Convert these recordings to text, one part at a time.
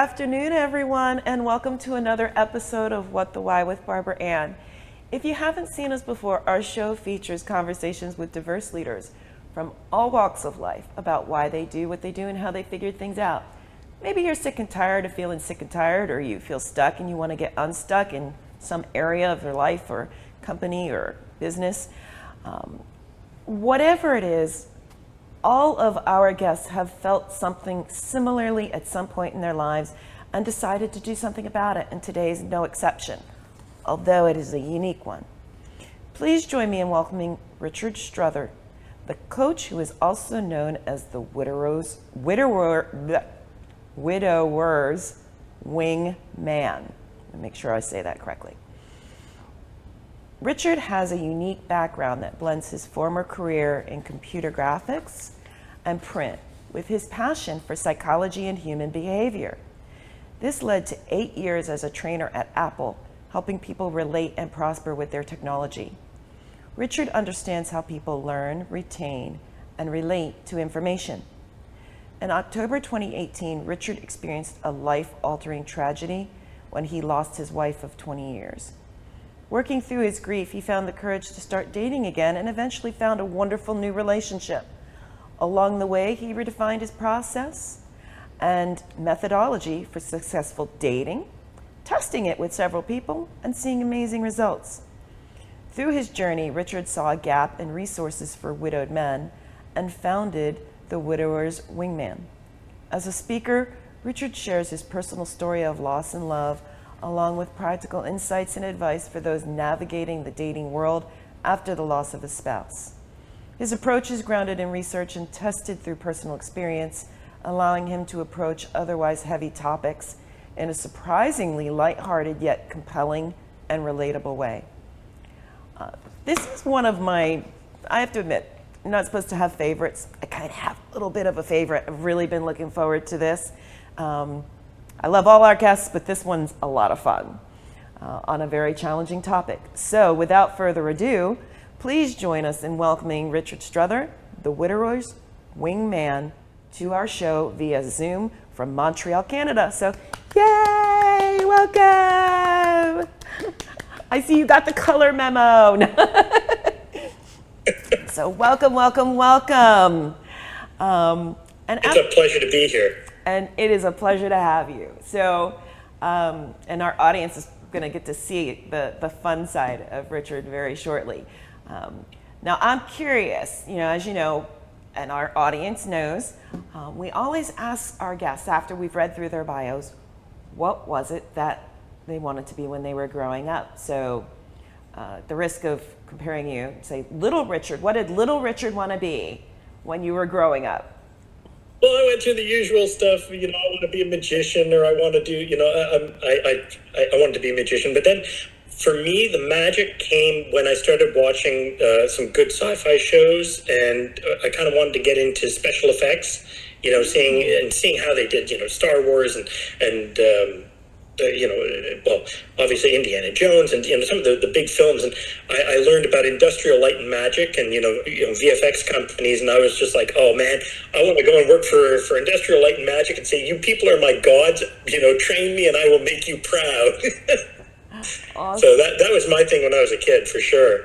afternoon, everyone, and welcome to another episode of What the Why with Barbara Ann. If you haven't seen us before, our show features conversations with diverse leaders from all walks of life about why they do what they do and how they figured things out. Maybe you're sick and tired of feeling sick and tired, or you feel stuck and you want to get unstuck in some area of your life or company or business. Whatever it is, all of our guests have felt something similarly at some point in their lives and decided to do something about it, and today is no exception, although it is a unique one. Please join me in welcoming Richard Strother, the coach who is also known as the widower's wing man. Make sure I say that correctly. Richard has a unique background that blends his former career in computer graphics and print with his passion for psychology and human behavior. This led to 8 years as a trainer at Apple, helping people relate and prosper with their technology. Richard understands how people learn, retain, and relate to information. In October 2018, Richard experienced a life-altering tragedy when he lost his wife of 20 years. Working through his grief, he found the courage to start dating again and eventually found a wonderful new relationship. Along the way, he redefined his process and methodology for successful dating, testing it with several people, and seeing amazing results. Through his journey, Richard saw a gap in resources for widowed men and founded the Widower's Wingman. As a speaker, Richard shares his personal story of loss and love, along with practical insights and advice for those navigating the dating world after the loss of a spouse. His approach is grounded in research and tested through personal experience, allowing him to approach otherwise heavy topics in a surprisingly lighthearted yet compelling and relatable way. This is one of my, I have to admit, I'm not supposed to have favorites. I kind of have a little bit of a favorite. I've really been looking forward to this. I love all our guests, but this one's a lot of fun on a very challenging topic. So without further ado, please join us in welcoming Richard Strother, the Widower's Wingman, to our show via Zoom from Montreal, Canada. So, yay, welcome. I see you got the color memo. So welcome, welcome, welcome. It's a pleasure to be here. And it is a pleasure to have you. So, and our audience is going to get to see the fun side of Richard very shortly. Now, I'm curious, as you know, and our audience knows, we always ask our guests after we've read through their bios, what was it that they wanted to be when they were growing up? So, the risk of comparing you, say, Little Richard, what did Little Richard want to be when you were growing up? Well, I went through the usual stuff, I want to be a magician, or I want to do, I wanted to be a magician. But then for me, the magic came when I started watching some good sci-fi shows, and I kind of wanted to get into special effects, seeing how they did, Star Wars and obviously Indiana Jones and some of the big films, and I learned about industrial light and magic and VFX companies, and I was just like, oh man, I want to go and work for industrial light and magic and say, you people are my gods, train me and I will make you proud. Awesome. So that was my thing when I was a kid, for sure.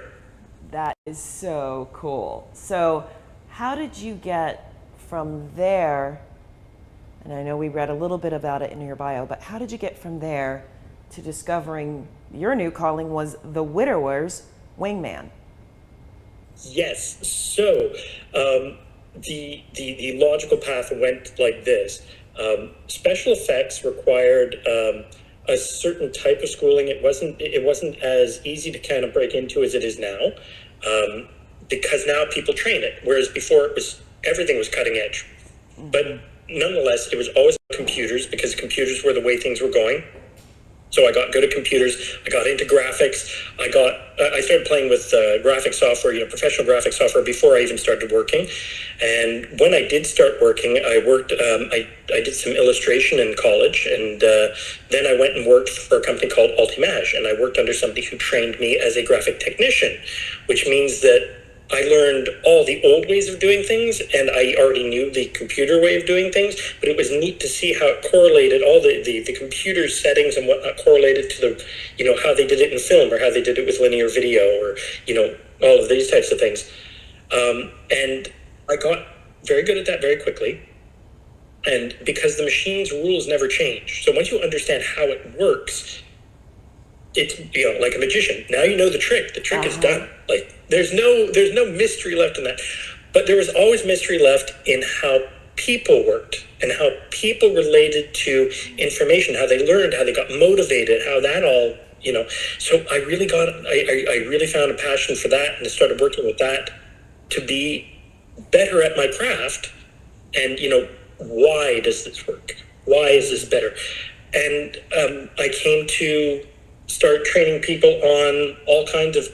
That is so cool. So how did you get from there? And I know we read a little bit about it in your bio, but how did you get from there to discovering your new calling was the Widower's Wingman? Yes. So the logical path went like this. Special effects required a certain type of schooling. It wasn't as easy to kind of break into as it is now, because now people train it, whereas before everything was cutting edge. Mm-hmm. But nonetheless, it was always computers, because computers were the way things were going. So I got good at computers. I got into graphics. I started playing with graphic software, professional graphic software, before I even started working. And when I did start working, I worked. I did some illustration in college, and then I went and worked for a company called Ultimage, and I worked under somebody who trained me as a graphic technician, which means that I learned all the old ways of doing things, and I already knew the computer way of doing things, but it was neat to see how it correlated, all the computer settings and whatnot correlated to the, how they did it in film, or how they did it with linear video, or, all of these types of things. And I got very good at that very quickly. And because the machine's rules never change. So once you understand how it works, it's, like a magician. Now you know the trick. The trick is done. Like there's no mystery left in that. But there was always mystery left in how people worked and how people related to information, how they learned, how they got motivated, how that all, So I really I really found a passion for that, and I started working with that to be better at my craft. And, why does this work? Why is this better? And I came to start training people on all kinds of,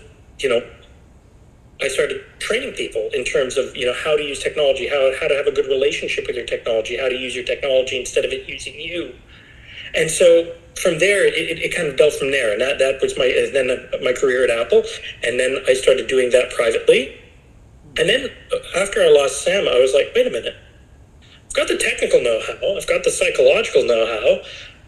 I started training people in terms of, how to use technology, how to have a good relationship with your technology, how to use your technology instead of it using you. And so from there, it kind of dealt from there. And that was my career at Apple. And then I started doing that privately. And then after I lost Sam, I was like, wait a minute. I've got the technical know-how. I've got the psychological know-how.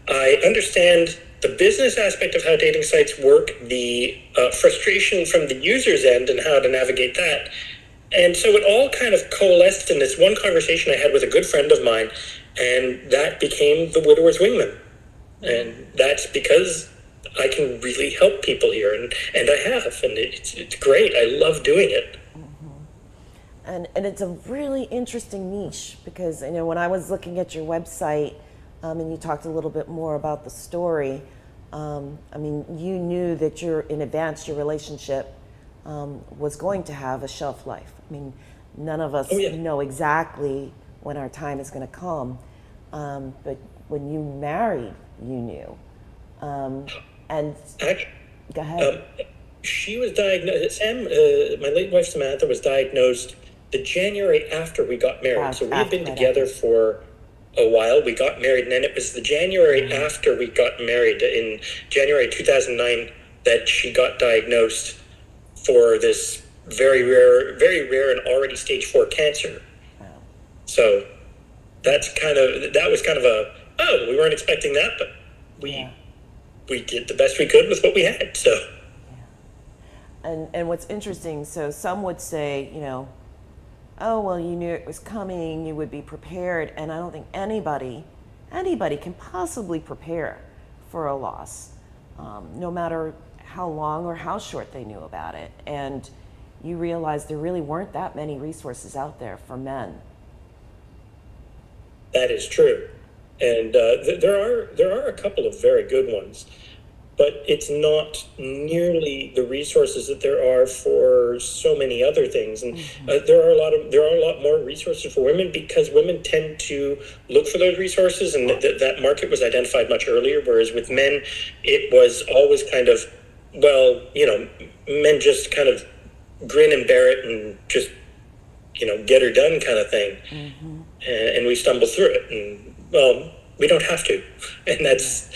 I understand the business aspect of how dating sites work, the frustration from the user's end and how to navigate that. And so it all kind of coalesced in this one conversation I had with a good friend of mine, and that became the Widower's Wingman. And that's because I can really help people here, and I have, and it's great. I love doing it. And it's a really interesting niche because, when I was looking at your website and you talked a little bit more about the story, you knew that in advance your relationship was going to have a shelf life. None of us know exactly when our time is going to come, but when you married, you knew. And go ahead. She was diagnosed, my late wife Samantha was diagnosed the January after we got married. So we had been together for a while. We got married, and then it was the January after we got married, in January 2009, that she got diagnosed for this very rare and already stage 4 cancer. Wow. So that was kind of we weren't expecting that, but we did the best we could with what we had. So. Yeah. And what's interesting, so some would say, oh, well, you knew it was coming, you would be prepared. And I don't think anybody can possibly prepare for a loss, no matter how long or how short they knew about it. And you realize there really weren't that many resources out there for men. That is true. And there are a couple of very good ones, but it's not nearly the resources that there are for so many other things. And there are a lot more resources for women because women tend to look for those resources, and that market was identified much earlier. Whereas with men, it was always kind of, men just kind of grin and bear it and just, get her done kind of thing. And we stumble through it. And we don't have to, and that's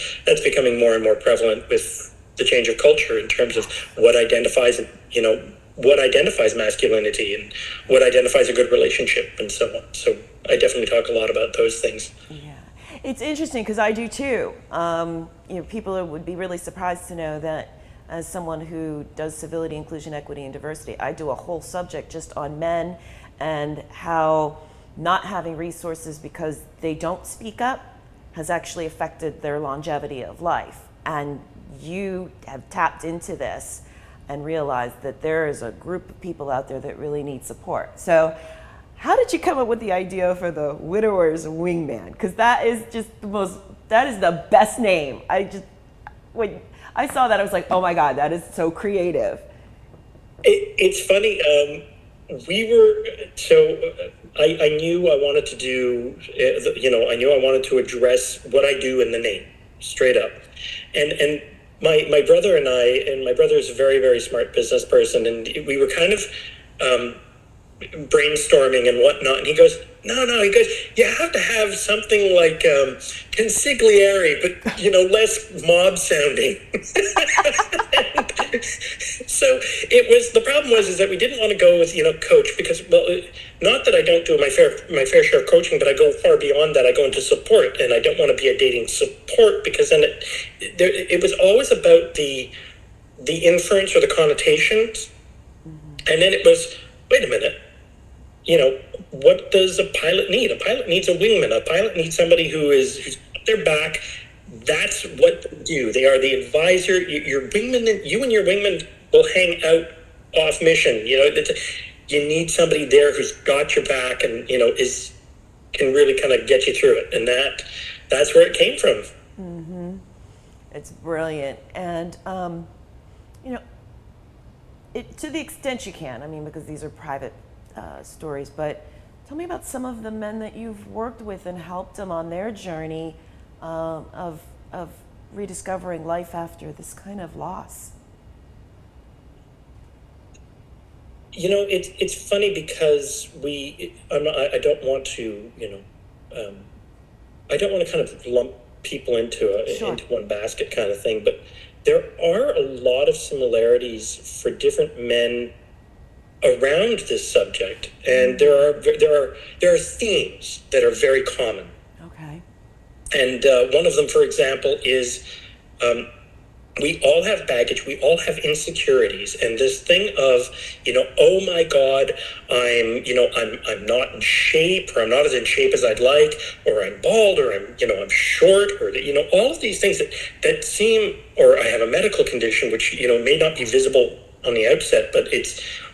becoming more and more prevalent with the change of culture in terms of what identifies masculinity and what identifies a good relationship and so on. So I definitely talk a lot about those things. Yeah, it's interesting because I do too. People would be really surprised to know that as someone who does civility, inclusion, equity, and diversity, I do a whole subject just on men and how not having resources because they don't speak up has actually affected their longevity of life. And you have tapped into this and realized that there is a group of people out there that really need support. So how did you come up with the idea for the Widower's Wingman? Because that is the best name. When I saw that, I was like, oh my God, that is so creative. It's funny. I knew I wanted to do, I knew I wanted to address what I do in the name, straight up. And my brother and my brother is a very, very smart business person, and we were kind of brainstorming and whatnot, and he goes, no, you have to have something like consigliere, but, less mob sounding. So So the problem was is that we didn't want to go with, coach, because, well, not that I don't do my fair share of coaching, but I go far beyond that. I go into support, and I don't want to be a dating support, because then it was always about the inference or the connotations. And then it was, wait a minute, what does a pilot need? A pilot needs a wingman. A pilot needs somebody who's got their back. That's what they do. They are the advisor. Your wingman, you and your wingman will hang out off mission. You need somebody there who's got your back and, can really kind of get you through it. And that's where it came from. Mm-hmm. It's brilliant. And, to the extent you can, because these are private stories, but tell me about some of the men that you've worked with and helped them on their journey of rediscovering life after this kind of loss. It's funny because I don't want to, I don't want to kind of lump people into one basket kind of thing, but there are a lot of similarities for different men around this subject, and there are themes that are very common. Okay. And one of them, for example, is we all have baggage, we all have insecurities, and this thing of, oh my God, I'm not in shape, or I'm not as in shape as I'd like, or I'm bald, or I'm short, or all of these things that seem, or I have a medical condition which may not be visible on the outset, but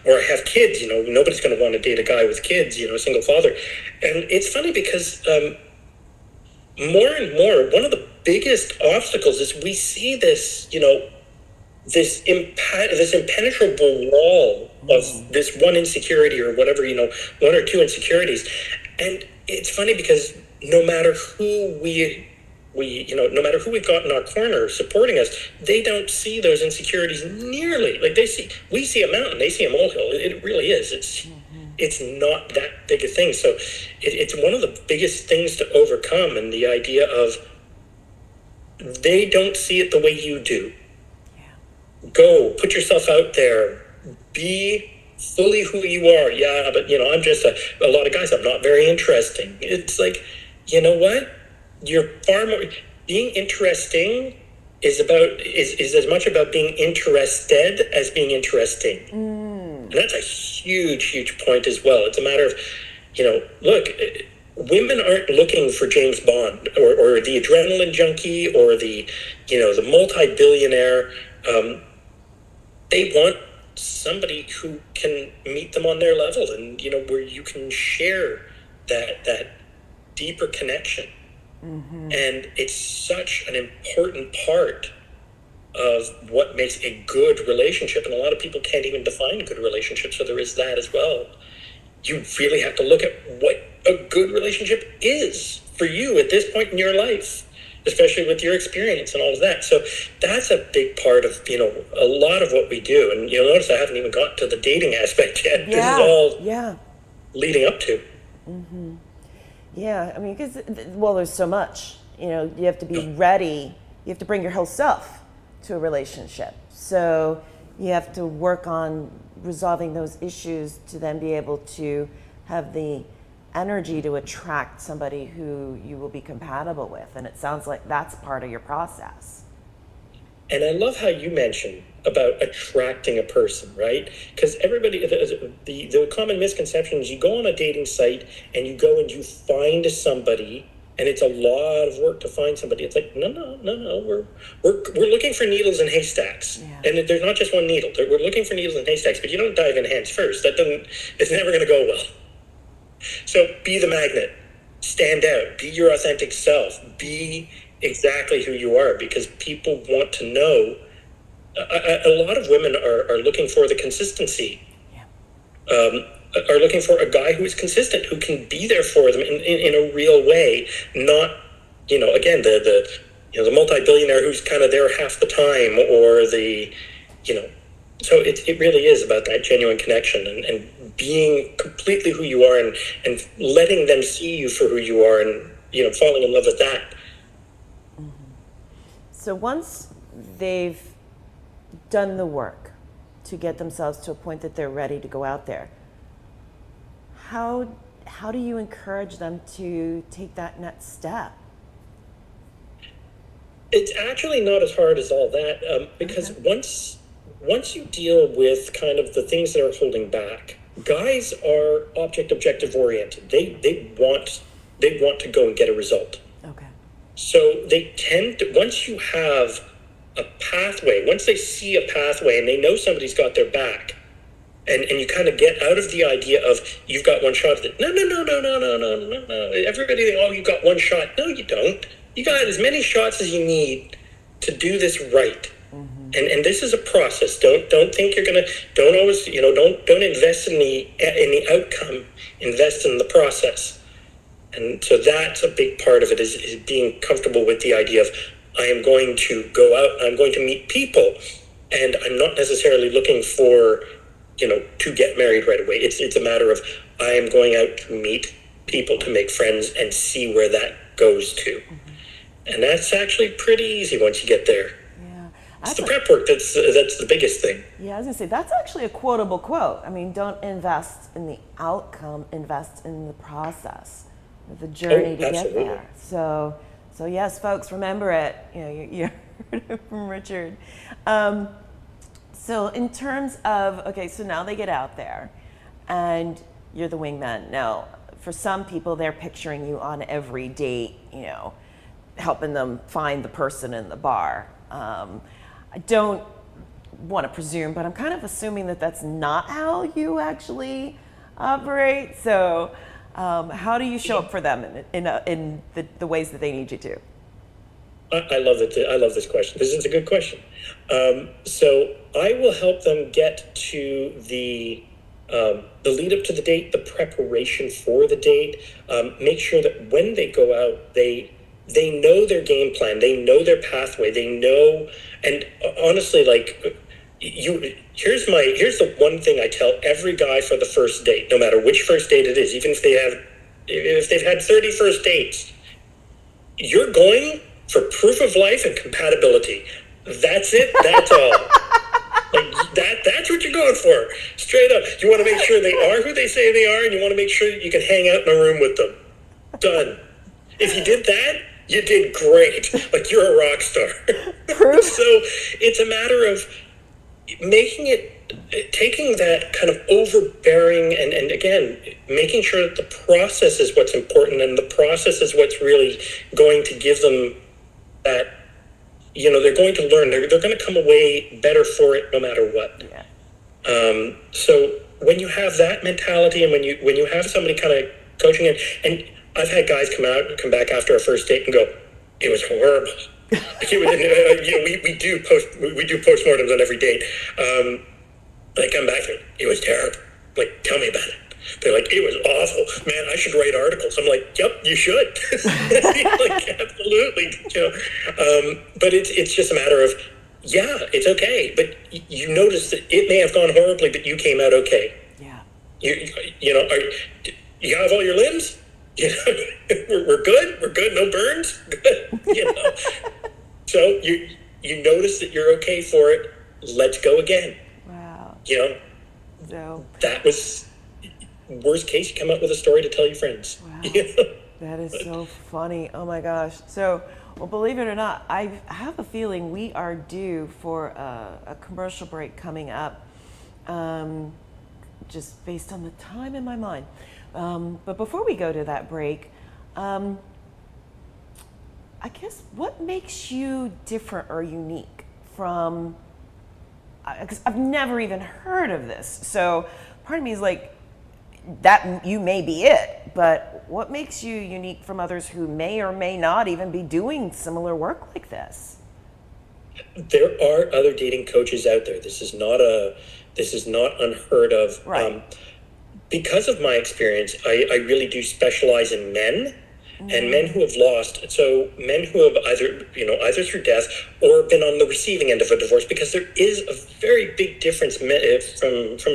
or I have kids. Nobody's going to want to date a guy with kids, a single father. And it's funny because more and more, one of the biggest obstacles is we see this, this impenetrable wall of this one insecurity or whatever, one or two insecurities. And it's funny because no matter who no matter who we've got in our corner supporting us, they don't see those insecurities nearly. Like we see a mountain, they see a molehill. It really is. It's not that big a thing. So it's one of the biggest things to overcome, and the idea of they don't see it the way you do. Yeah. Go, put yourself out there, be fully who you are. Yeah, but I'm just a lot of guys, I'm not very interesting. It's like, you know what? You're far more. Being interesting is as much about being interested as being interesting. And that's a huge, huge point as well. It's a matter of, look, women aren't looking for James Bond or the adrenaline junkie or the multi-billionaire. They want somebody who can meet them on their level and, where you can share that deeper connection. Mm-hmm. And it's such an important part of what makes a good relationship. And a lot of people can't even define a good relationship, so there is that as well. You really have to look at what a good relationship is for you at this point in your life, especially with your experience and all of that. So that's a big part of, a lot of what we do. And you'll notice I haven't even got to the dating aspect yet. Yeah. This is all leading up to. Mm-hmm. Yeah, because, there's so much. You have to be ready. You have to bring your whole self to a relationship. So you have to work on resolving those issues to then be able to have the energy to attract somebody who you will be compatible with. And it sounds like that's part of your process. And I love how you mentioned about attracting a person, right? Because everybody, the common misconception is you go on a dating site and you go and you find somebody, and it's a lot of work to find somebody. It's like, no. We're looking for needles in haystacks. Yeah. And there's not just one needle. We're looking for needles in haystacks, but you don't dive in hands first. It's never going to go well. So be the magnet. Stand out. Be your authentic self. Be exactly who you are, because people want to know. A lot of women are looking for the consistency. Yeah. Are looking for a guy who is consistent, who can be there for them in a real way, not, again, the multi-billionaire who's kind of there half the time, or the, so it really is about that genuine connection and being completely who you are and letting them see you for who you are and, falling in love with that. So once they've done the work to get themselves to a point that they're ready to go out there. How do you encourage them to take that next step? It's actually not as hard as all that, because once you deal with kind of the things that are holding back, guys are objective oriented. They want to go and get a result. Okay. So they tend to, once you have a pathway, once they see a pathway and they know somebody's got their back, and you kind of get out of the idea of you've got one shot at it. No. Everybody think, oh, you've got one shot. No, you don't. You got as many shots as you need to do this right. And this is a process. Don't think you're gonna. Don't always, don't invest in the outcome. Invest in the process. And so that's a big part of it is being comfortable with the idea of I am going to go out. I'm going to meet people, and I'm not necessarily looking for to get married right away. It's a matter of I am going out to meet people, to make friends, and see where that goes to. And that's actually pretty easy once you get there. It's the prep work that's the biggest thing. Yeah, I was gonna say that's actually a quotable quote. I mean, don't invest in the outcome, invest in the process, the journey to get there. So yes, folks, remember it. You heard it from Richard. So in terms of so now they get out there, and you're the wingman. Now, for some people, they're picturing you on every date, helping them find the person in the bar. I don't want to presume, but I'm kind of assuming that that's not how you actually operate. So how do you show up for them in the ways that they need you to? I love it. I love this question. This is a good question. So I will help them get to the lead up to the date, the preparation for the date. Make sure that when they go out, they know their game plan. They know their pathway. They know, and honestly, here's the one thing I tell every guy for the first date, no matter which first date it is, even if they've had 30 first dates, you're going for proof of life and compatibility. That's it. That's all. That's what you're going for. Straight up. You want to make sure they are who they say they are, and you want to make sure that you can hang out in a room with them. Done. If you did that, you did great. You're a rock star. So it's a matter of taking that kind of overbearing and again, making sure that the process is what's important, and the process is what's really going to give them that, they're going to learn. They're going to come away better for it no matter what. Yeah. So when you have that mentality, and when you have somebody kind of coaching it, and I've had guys come back after a first date and go, it was horrible. We do postmortems on every date. They come back and it was terrible. Tell me about it. They're like, it was awful. Man, I should write articles. I'm like, yep, you should. Absolutely. But it's just a matter of, it's okay. But you notice that it may have gone horribly, but you came out okay. Yeah. You have all your limbs? We're good. We're good. No burns. Good. So you notice that you're okay for it. Let's go again. Wow. So that was worst case. You come up with a story to tell your friends. Wow. That is so funny. Oh my gosh. So, well, believe it or not, I have a feeling we are due for a commercial break coming up. Just based on the time in my mind. But before we go to that break, I guess what makes you different or unique from, because I've never even heard of this. So part of me is like, that you may be it, but what makes you unique from others who may or may not even be doing similar work like this? There are other dating coaches out there. This is not unheard of. Right. Because of my experience, I really do specialize in men and men who have lost. So men who have either through death or been on the receiving end of a divorce, because there is a very big difference from a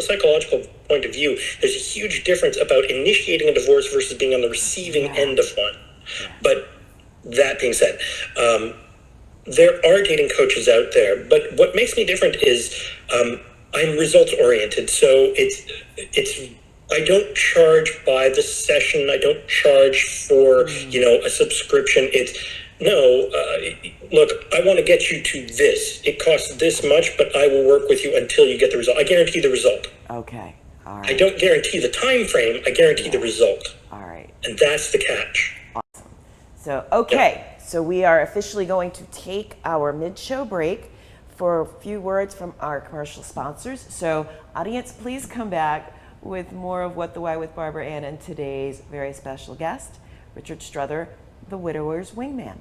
psychological point of view. There's a huge difference about initiating a divorce versus being on the receiving end of one. Yeah. But that being said, there are dating coaches out there. But what makes me different is I'm results oriented, so it's I don't charge by the session. I don't charge for a subscription. It's no. Look, I want to get you to this. It costs this much, but I will work with you until you get the result. I guarantee the result. Okay. All right. I don't guarantee the time frame. I guarantee the result. All right. And that's the catch. Awesome. So, okay. So we are officially going to take our mid-show break for a few words from our commercial sponsors. So, audience, please come back with more of What the Why with Barbara Ann and today's very special guest, Richard Strother, the Widower's Wingman.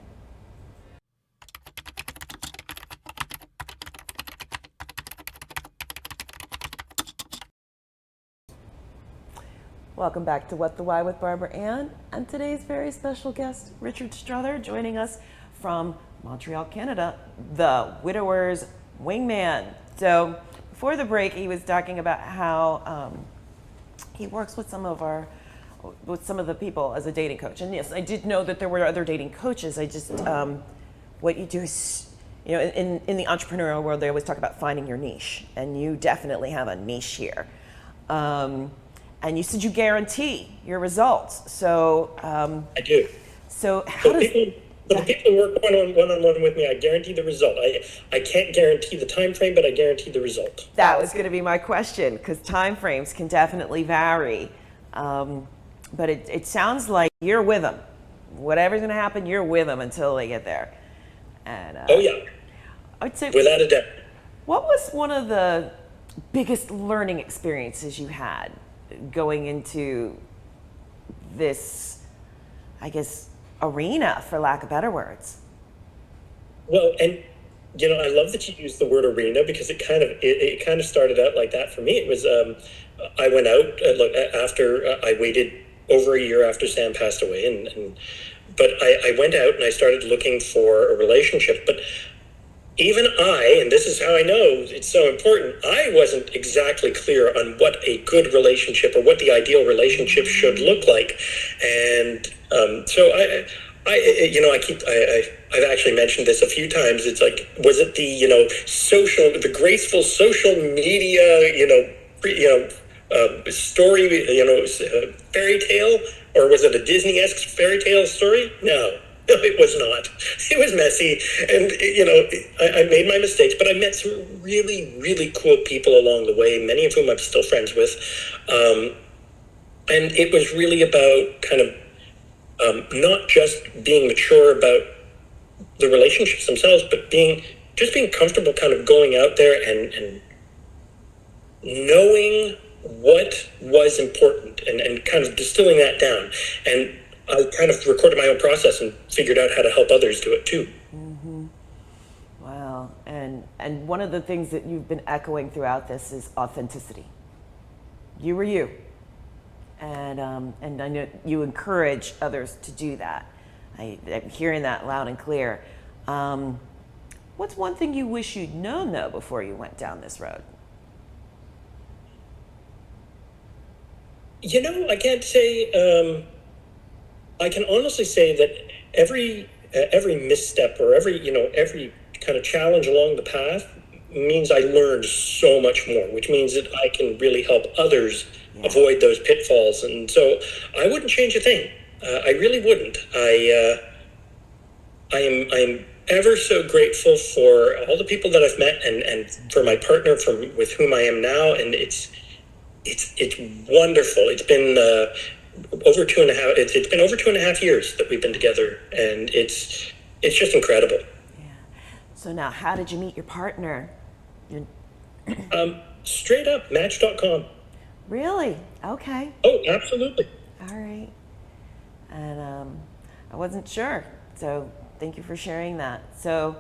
Welcome back to What the Why with Barbara Ann and today's very special guest, Richard Strother, joining us from Montreal, Canada, the Widower's Wingman. So before the break, he was talking about how he works with some of the people as a dating coach. And yes, I did know that there were other dating coaches. I just, what you do is, in the entrepreneurial world, they always talk about finding your niche, and you definitely have a niche here. And you said you guarantee your results. So I do. So how does the people who work one-on-one with me, I guarantee the result. I can't guarantee the time frame, but I guarantee the result. That was going to be my question, because time frames can definitely vary. But it sounds like you're with them. Whatever's going to happen, you're with them until they get there. And oh yeah, I'd say without a doubt. What was one of the biggest learning experiences you had going into this, I guess, arena, for lack of better words? Well, and I love that you used the word arena, because it kind of started out like that for me. It was I went out after I waited over a year after Sam passed away, but I went out and I started looking for a relationship. But even and this is how I know it's so important, I wasn't exactly clear on what a good relationship or what the ideal relationship should look like. And so I've actually mentioned this a few times. It's like, was it the graceful social media, story, fairy tale, or was it a Disney-esque fairy tale story? No, it was not. It was messy, and I made my mistakes, but I met some really, really cool people along the way, many of whom I'm still friends with, and it was really about kind of not just being mature about the relationships themselves, but being comfortable kind of going out there and knowing what was important and kind of distilling that down. And I kind of recorded my own process and figured out how to help others do it too. Mm-hmm. Wow. And one of the things that you've been echoing throughout this is authenticity. You were you. And I know you encourage others to do that. I'm hearing that loud and clear. What's one thing you wish you'd known, though, before you went down this road? I can't say. I can honestly say that every misstep or every kind of challenge along the path means I learned so much more, which means that I can really help others avoid those pitfalls. And so I wouldn't change a thing. I really wouldn't. I'm ever so grateful for all the people that I've met and for my partner with whom I am now. And it's wonderful. It's been over 2.5. It's been over 2.5 years that we've been together, and it's just incredible. Yeah. So now, how did you meet your partner? Straight up, Match.com. Really? Okay. Oh, absolutely. All right. And I wasn't sure, so thank you for sharing that. So,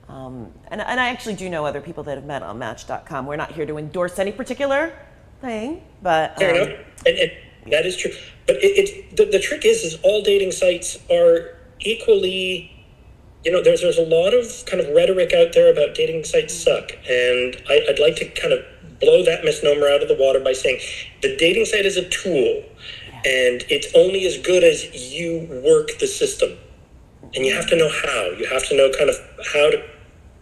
and I actually do know other people that have met on Match.com. We're not here to endorse any particular thing, but fair enough. And that is true. But the trick is all dating sites are equally. There's a lot of kind of rhetoric out there about dating sites suck, and I'd like to kind of blow that misnomer out of the water by saying the dating site is a tool, and it's only as good as you work the system, and you have to know how. You have to know kind of how to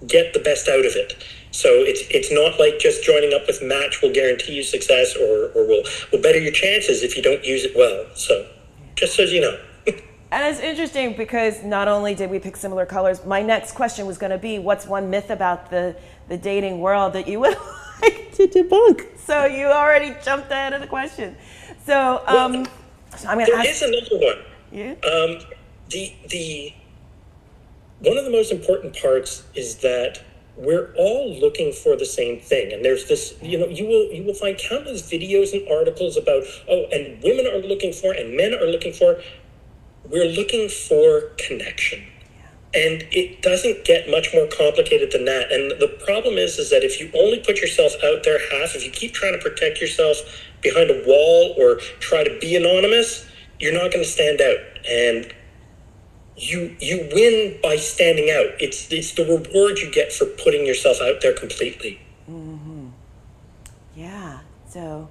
get the best out of it. So it's not like just joining up with Match will guarantee you success or will better your chances if you don't use it well. So just so you know. And it's interesting because not only did we pick similar colors, my next question was going to be, what's one myth about the dating world that you would like to debunk? So you already jumped ahead of the question. So, so I'm going to ask. There is another one. Yeah. The one of the most important parts is that we're all looking for the same thing. And there's this, you will find countless videos and articles about, and women are looking for, and men are looking for. We're looking for connection. And it doesn't get much more complicated than that. And the problem is that if you only put yourself out there half, if you keep trying to protect yourself behind a wall or try to be anonymous, you're not going to stand out. And you win by standing out. It's the reward you get for putting yourself out there completely. Mm-hmm. Yeah. So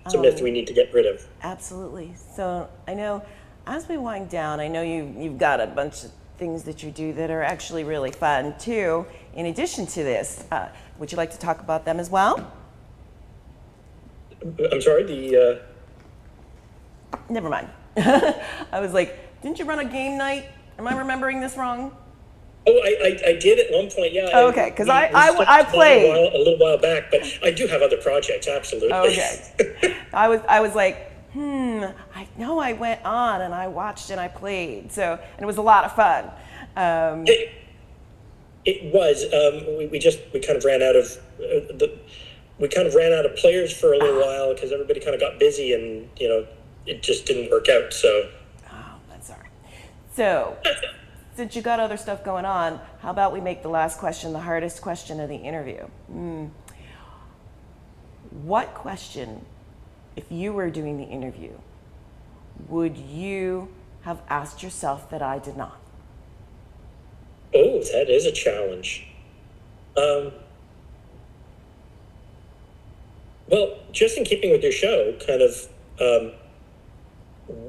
it's a myth we need to get rid of. Absolutely. So I know as we wind down, I know you've got a bunch of things that you do that are actually really fun too. In addition to this, would you like to talk about them as well? I'm sorry. Never mind. I was like, didn't you run a game night? Am I remembering this wrong? Oh, I did at one point, yeah. Oh, okay, because I played a little while back, but I do have other projects, absolutely. Okay. I was like, I know I went on and I watched and I played, and it was a lot of fun. It was. We kind of ran out of players for a little while because everybody kind of got busy and it just didn't work out. So. Oh, that's all right. So, since you got other stuff going on, how about we make the last question the hardest question of the interview? What question, if you were doing the interview, would you have asked yourself that I did not? Oh, that is a challenge. Well, just in keeping with your show, kind of,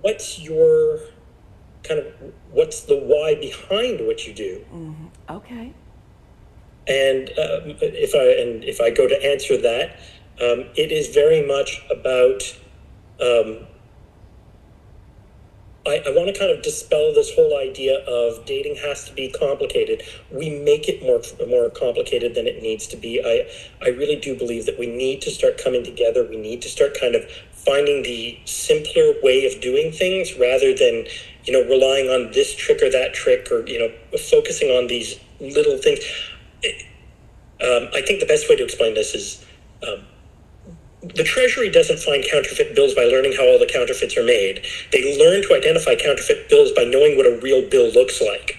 what's the why behind what you do? Mm-hmm. Okay. And if I go to answer that, it is very much about. I want to kind of dispel this whole idea of dating has to be complicated. We make it more complicated than it needs to be. I really do believe that we need to start coming together. We need to start kind of finding the simpler way of doing things rather than, relying on this trick or that trick or, focusing on these little things. I think the best way to explain this is the Treasury doesn't find counterfeit bills by learning how all the counterfeits are made. They learn to identify counterfeit bills by knowing what a real bill looks like.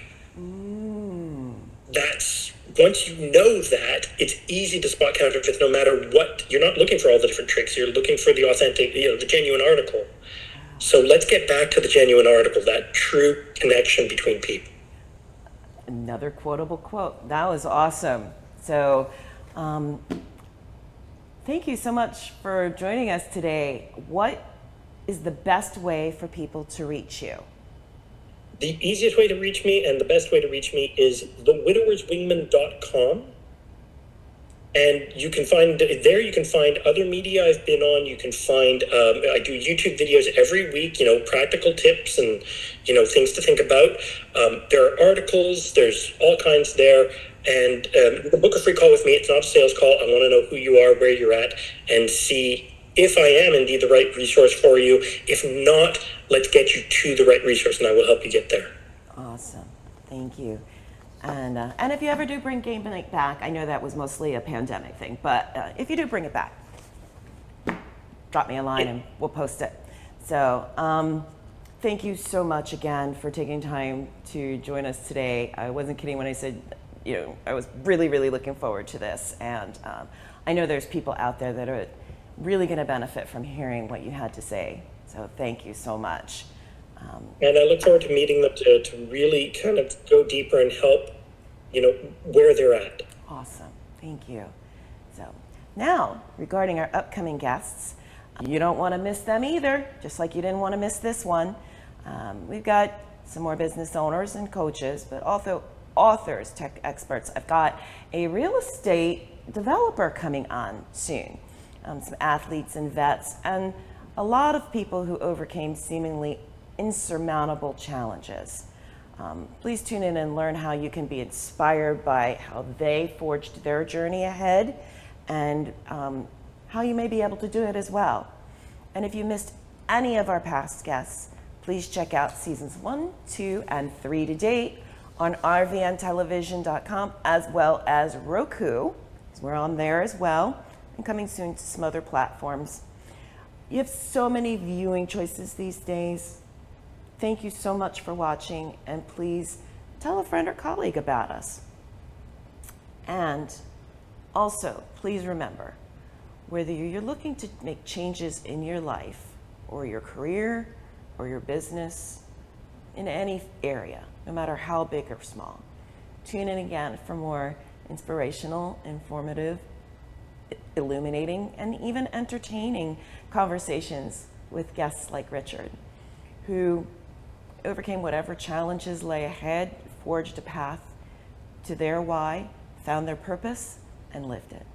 That's, once you know that, it's easy to spot counterfeits no matter what. You're not looking for all the different tricks. You're looking for the authentic, the genuine article. So let's get back to the genuine article, that true connection between people. Another quotable quote. That was awesome. So, thank you so much for joining us today. What is the best way for people to reach you? The easiest way to reach me and the best way to reach me is thewidowerswingman.com. And you can find other media I've been on. You can find, I do YouTube videos every week, practical tips and, things to think about. There are articles, there's all kinds there. And you can book a free call with me. It's not a sales call. I want to know who you are, where you're at, and see if I am indeed the right resource for you. If not, let's get you to the right resource, and I will help you get there. Awesome. Thank you. And if you ever do bring Game Night back, I know that was mostly a pandemic thing, but if you do bring it back, drop me a line and we'll post it. So thank you so much again for taking time to join us today. I wasn't kidding when I said, I was really, really looking forward to this. And I know there's people out there that are really going to benefit from hearing what you had to say. So thank you so much. And I look forward to meeting them to really kind of go deeper and help, where they're at. Awesome. Thank you. So now, regarding our upcoming guests, you don't want to miss them either, just like you didn't want to miss this one. We've got some more business owners and coaches, but also authors, tech experts. I've got a real estate developer coming on soon, some athletes and vets, and a lot of people who overcame seemingly insurmountable challenges. Please tune in and learn how you can be inspired by how they forged their journey ahead, and how you may be able to do it as well. And if you missed any of our past guests, please check out seasons 1, 2, and 3 to date on rvntelevision.com, as well as Roku, because we're on there as well, and coming soon to some other platforms. You have so many viewing choices these days. Thank you so much for watching, and please tell a friend or colleague about us. And also, please remember, whether you're looking to make changes in your life or your career or your business, in any area, no matter how big or small, tune in again for more inspirational, informative, illuminating, and even entertaining conversations with guests like Richard, who overcame whatever challenges lay ahead, forged a path to their why, found their purpose, and lived it.